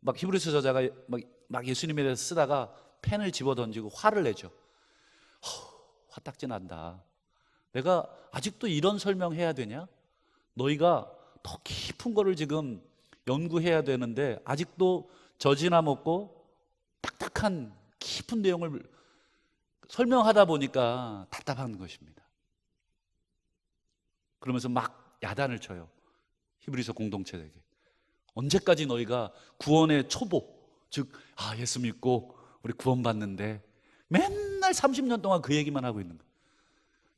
막 히브리서 저자가 막 예수님에 대해서 쓰다가 펜을 집어던지고 화를 내죠. 화딱지 난다. 내가 아직도 이런 설명해야 되냐? 너희가 더 깊은 거를 지금 연구해야 되는데 아직도 젖이나 먹고 딱딱한 깊은 내용을 설명하다 보니까 답답한 것입니다. 그러면서 막 야단을 쳐요. 히브리서 공동체에게. 언제까지 너희가 구원의 초보, 즉 예수 믿고 우리 구원받는데 맨날 30년 동안 그 얘기만 하고 있는 거예요.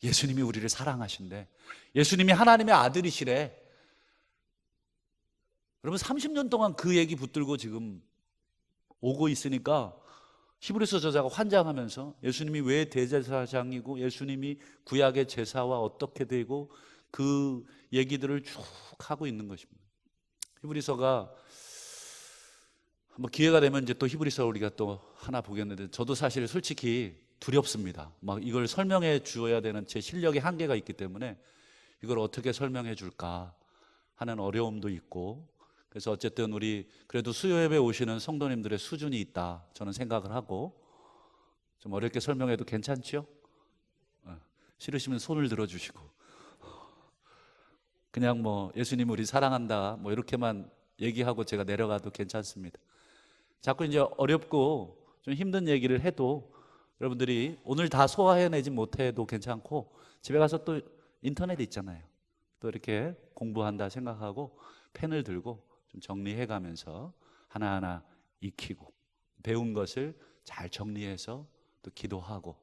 예수님이 우리를 사랑하신대. 예수님이 하나님의 아들이시래. 여러분 30년 동안 그 얘기 붙들고 지금 오고 있으니까 히브리서 저자가 환장하면서 예수님이 왜 대제사장이고 예수님이 구약의 제사와 어떻게 되고 그 얘기들을 쭉 하고 있는 것입니다. 히브리서가 뭐 기회가 되면 이제 또 히브리서 우리가 또 하나 보겠는데 저도 사실 솔직히 두렵습니다. 막 이걸 설명해 주어야 되는 제 실력의 한계가 있기 때문에 이걸 어떻게 설명해 줄까 하는 어려움도 있고, 그래서 어쨌든 우리 그래도 수요 예배 오시는 성도님들의 수준이 있다 저는 생각을 하고 좀 어렵게 설명해도 괜찮죠? 싫으시면 손을 들어주시고 그냥 뭐 예수님 우리 사랑한다 뭐 이렇게만 얘기하고 제가 내려가도 괜찮습니다. 자꾸 이제 어렵고 좀 힘든 얘기를 해도 여러분들이 오늘 다 소화해내지 못해도 괜찮고 집에 가서 또 인터넷 있잖아요. 또 이렇게 공부한다 생각하고 펜을 들고 좀 정리해가면서 하나하나 익히고 배운 것을 잘 정리해서 또 기도하고.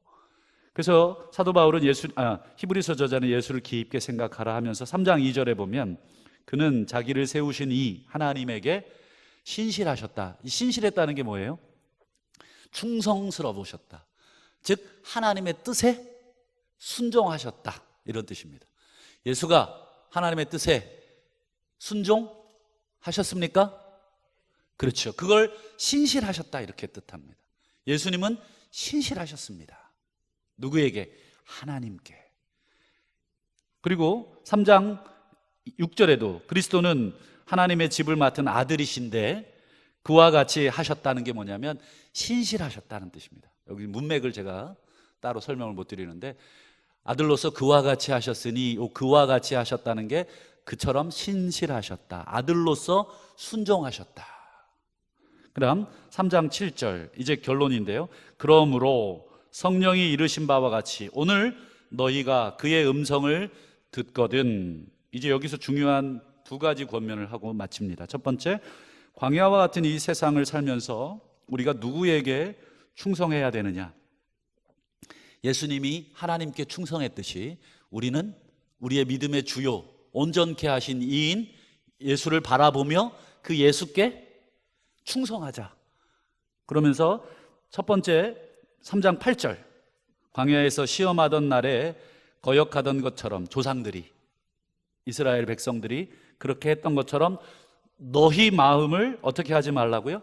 그래서 사도 바울은 히브리서 저자는 예수를 깊게 생각하라 하면서 3장 2절에 보면 그는 자기를 세우신 이 하나님에게 신실하셨다. 이 신실했다는 게 뭐예요? 충성스러우셨다. 즉 하나님의 뜻에 순종하셨다 이런 뜻입니다. 예수가 하나님의 뜻에 순종하셨습니까? 그렇죠. 그걸 신실하셨다 이렇게 뜻합니다. 예수님은 신실하셨습니다. 누구에게? 하나님께. 그리고 3장 6절에도 그리스도는 하나님의 집을 맡은 아들이신데 그와 같이 하셨다는 게 뭐냐면 신실하셨다는 뜻입니다. 여기 문맥을 제가 따로 설명을 못 드리는데 아들로서 그와 같이 하셨으니 그와 같이 하셨다는 게 그처럼 신실하셨다. 아들로서 순종하셨다. 그다음 3장 7절 이제 결론인데요. 그러므로 성령이 이르신 바와 같이 오늘 너희가 그의 음성을 듣거든. 이제 여기서 중요한 두 가지 권면을 하고 마칩니다. 첫 번째, 광야와 같은 이 세상을 살면서 우리가 누구에게 충성해야 되느냐? 예수님이 하나님께 충성했듯이 우리는 우리의 믿음의 주요 온전케 하신 이인 예수를 바라보며 그 예수께 충성하자. 그러면서 첫 번째 3장 8절 광야에서 시험하던 날에 거역하던 것처럼 조상들이 이스라엘 백성들이 그렇게 했던 것처럼 너희 마음을 어떻게 하지 말라고요?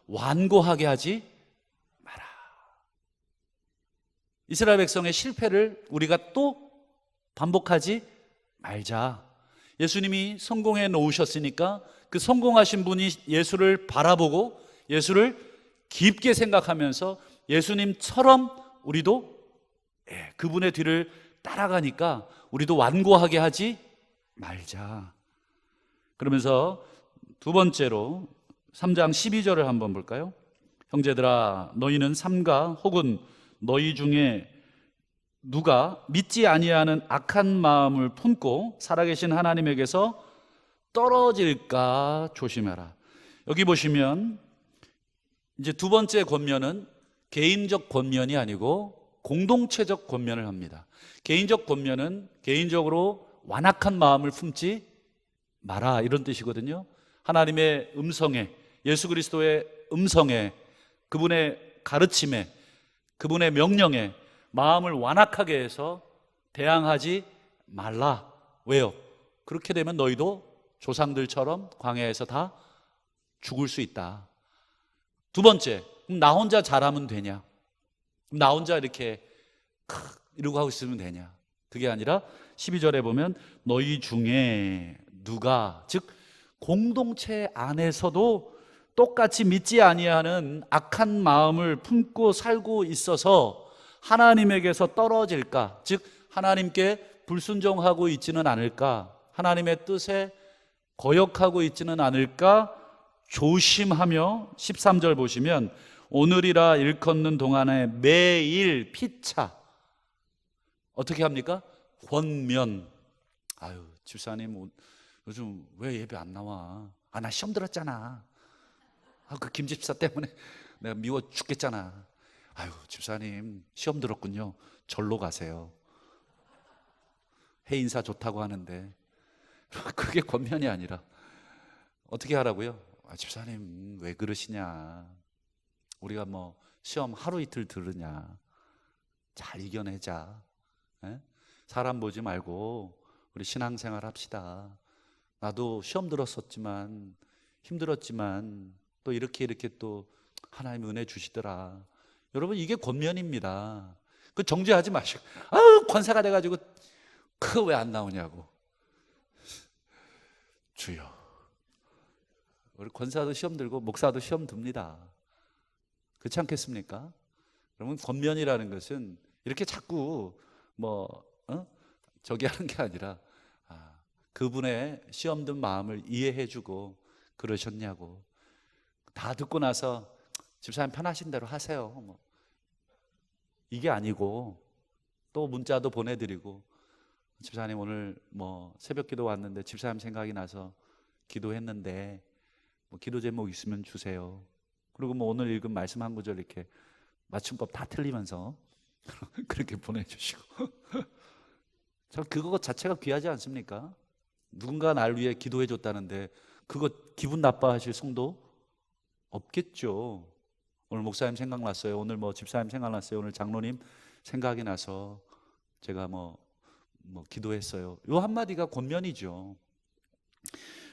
완고하게 하지 마라. 이스라엘 백성의 실패를 우리가 또 반복하지 말자. 예수님이 성공해 놓으셨으니까 그 성공하신 분이 예수를 바라보고 예수를 깊게 생각하면서 예수님처럼 우리도 그분의 뒤를 따라가니까 우리도 완고하게 하지 말자. 그러면서 두 번째로 3장 12절을 한번 볼까요? 형제들아 너희는 삼가 혹은 너희 중에 누가 믿지 아니하는 악한 마음을 품고 살아계신 하나님에게서 떨어질까 조심해라. 여기 보시면 이제 두 번째 권면은 개인적 권면이 아니고 공동체적 권면을 합니다. 개인적 권면은 개인적으로 완악한 마음을 품지 마라 이런 뜻이거든요. 하나님의 음성에, 예수 그리스도의 음성에, 그분의 가르침에, 그분의 명령에 마음을 완악하게 해서 대항하지 말라. 왜요? 그렇게 되면 너희도 조상들처럼 광야에서 다 죽을 수 있다. 두 번째, 그럼 나 혼자 잘하면 되냐? 그럼 나 혼자 이렇게 이러고 하고 있으면 되냐? 그게 아니라 12절에 보면 너희 중에 누가, 즉 공동체 안에서도 똑같이 믿지 아니하는 악한 마음을 품고 살고 있어서 하나님에게서 떨어질까? 즉 하나님께 불순종하고 있지는 않을까? 하나님의 뜻에 거역하고 있지는 않을까? 조심하며 13절 보시면 오늘이라 일컫는 동안에 매일 피차 어떻게 합니까? 권면. 아유 집사님 요즘 왜 예배 안 나와? 아 나 시험 들었잖아. 아 그 김 집사 때문에 내가 미워 죽겠잖아. 아유 집사님 시험 들었군요. 절로 가세요. 해인사 좋다고 하는데 그게 권면이 아니라 어떻게 하라고요? 아, 집사님 왜 그러시냐? 우리가 뭐 시험 하루 이틀 들으냐? 잘 이겨내자. 에? 사람 보지 말고 우리 신앙생활 합시다. 나도 시험 들었었지만 힘들었지만 또 이렇게 또 하나님 은혜 주시더라. 여러분 이게 권면입니다. 그 정죄하지 마시고 아 권사가 돼가지고 그 왜 안 나오냐고. 주여. 우리 권사도 시험 들고 목사도 시험 듭니다. 그렇지 않겠습니까? 여러분 권면이라는 것은 이렇게 자꾸 저기 하는 게 아니라 그분의 시험 든 마음을 이해해주고 그러셨냐고. 다 듣고 나서 집사님 편하신 대로 하세요. 이게 아니고 또 문자도 보내드리고 집사님 오늘 새벽 기도 왔는데 집사님 생각이 나서 기도했는데 기도 제목 있으면 주세요. 그리고 오늘 읽은 말씀 한 구절 이렇게 맞춤법 다 틀리면서 그렇게 보내주시고 저 그거 자체가 귀하지 않습니까? 누군가 날 위해 기도해 줬다는데 그거 기분 나빠하실 성도 없겠죠. 오늘 목사님 생각났어요. 오늘 집사님 생각났어요. 오늘 장로님 생각이 나서 제가 기도했어요. 요 한마디가 권면이죠.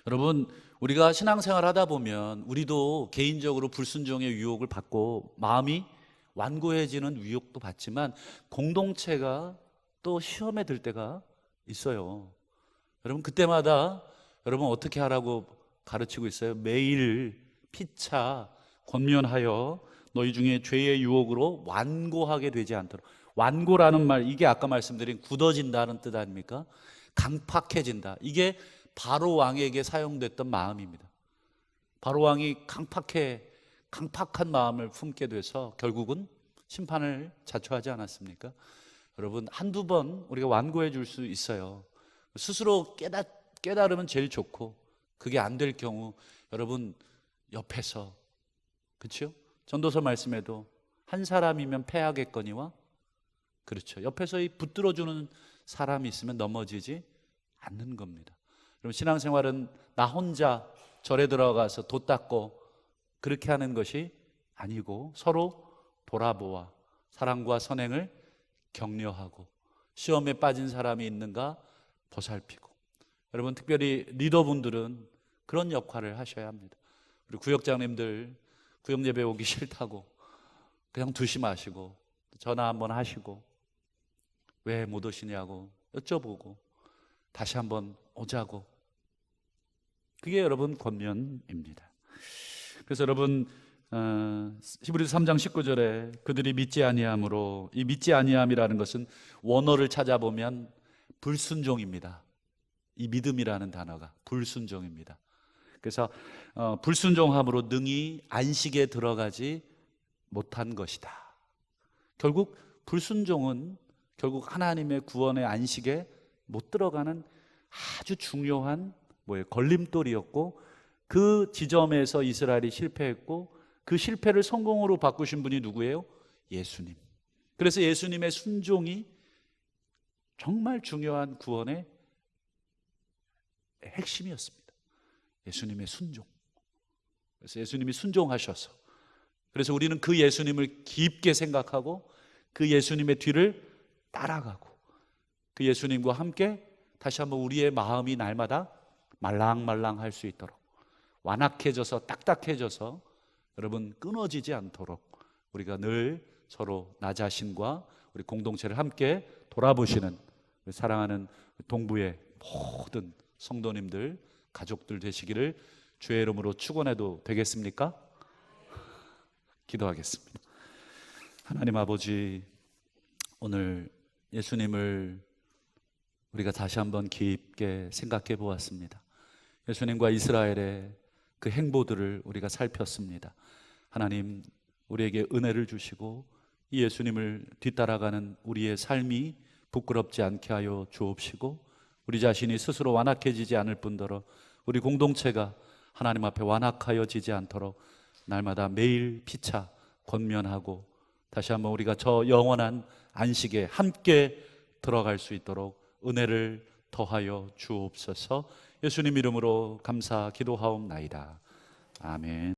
여러분 우리가 신앙생활 하다 보면 우리도 개인적으로 불순종의 유혹을 받고 마음이 완고해지는 유혹도 받지만 공동체가 또 시험에 들 때가 있어요. 여러분 그때마다 여러분 어떻게 하라고 가르치고 있어요? 매일 피차 권면하여 너희 중에 죄의 유혹으로 완고하게 되지 않도록. 완고라는 말 이게 아까 말씀드린 굳어진다는 뜻 아닙니까? 강팍해진다. 이게 바로 왕에게 사용됐던 마음입니다. 바로 왕이 강팍한 마음을 품게 돼서 결국은 심판을 자초하지 않았습니까? 여러분 한두 번 우리가 완고해 줄 수 있어요. 스스로 깨달으면 제일 좋고 그게 안 될 경우 여러분 옆에서 그렇죠? 전도서 말씀에도 한 사람이면 패하겠거니와 그렇죠. 옆에서 붙들어주는 사람이 있으면 넘어지지 않는 겁니다. 그럼 신앙생활은 나 혼자 절에 들어가서 도 닦고 그렇게 하는 것이 아니고 서로 돌아보아 사랑과 선행을 격려하고 시험에 빠진 사람이 있는가 보살피고. 여러분 특별히 리더분들은 그런 역할을 하셔야 합니다. 우리 구역장님들 구역 예배 오기 싫다고 그냥 두시 마시고 전화 한번 하시고 왜 못 오시냐고 여쭤보고 다시 한번 오자고. 그게 여러분 권면입니다. 그래서 여러분 히브리서 3장 19절에 그들이 믿지 아니함으로, 이 믿지 아니함이라는 것은 원어를 찾아보면 불순종입니다. 이 믿음이라는 단어가 불순종입니다. 그래서 불순종함으로 능히 안식에 들어가지 못한 것이다. 결국 불순종은 결국 하나님의 구원의 안식에 못 들어가는 아주 중요한 걸림돌이었고, 그 지점에서 이스라엘이 실패했고 그 실패를 성공으로 바꾸신 분이 누구예요? 예수님. 그래서 예수님의 순종이 정말 중요한 구원의 핵심이었습니다. 예수님의 순종. 그래서 예수님이 순종하셔서, 그래서 우리는 그 예수님을 깊게 생각하고 그 예수님의 뒤를 따라가고 그 예수님과 함께 다시 한번 우리의 마음이 날마다 말랑말랑할 수 있도록, 완악해져서 딱딱해져서 여러분 끊어지지 않도록 우리가 늘 서로 나 자신과 우리 공동체를 함께 돌아보시는 우리 사랑하는 동부의 모든 성도님들, 가족들 되시기를 주의 이름으로 축원해도 되겠습니까? 기도하겠습니다. 하나님 아버지, 오늘 예수님을 우리가 다시 한번 깊게 생각해 보았습니다. 예수님과 이스라엘의 그 행보들을 우리가 살폈습니다. 하나님, 우리에게 은혜를 주시고 이 예수님을 뒤따라가는 우리의 삶이 부끄럽지 않게 하여 주옵시고, 우리 자신이 스스로 완악해지지 않을 뿐더러 우리 공동체가 하나님 앞에 완악하여지지 않도록 날마다 매일 피차 권면하고 다시 한번 우리가 저 영원한 안식에 함께 들어갈 수 있도록 은혜를 더하여 주옵소서. 예수님 이름으로 감사 기도하옵나이다. 아멘.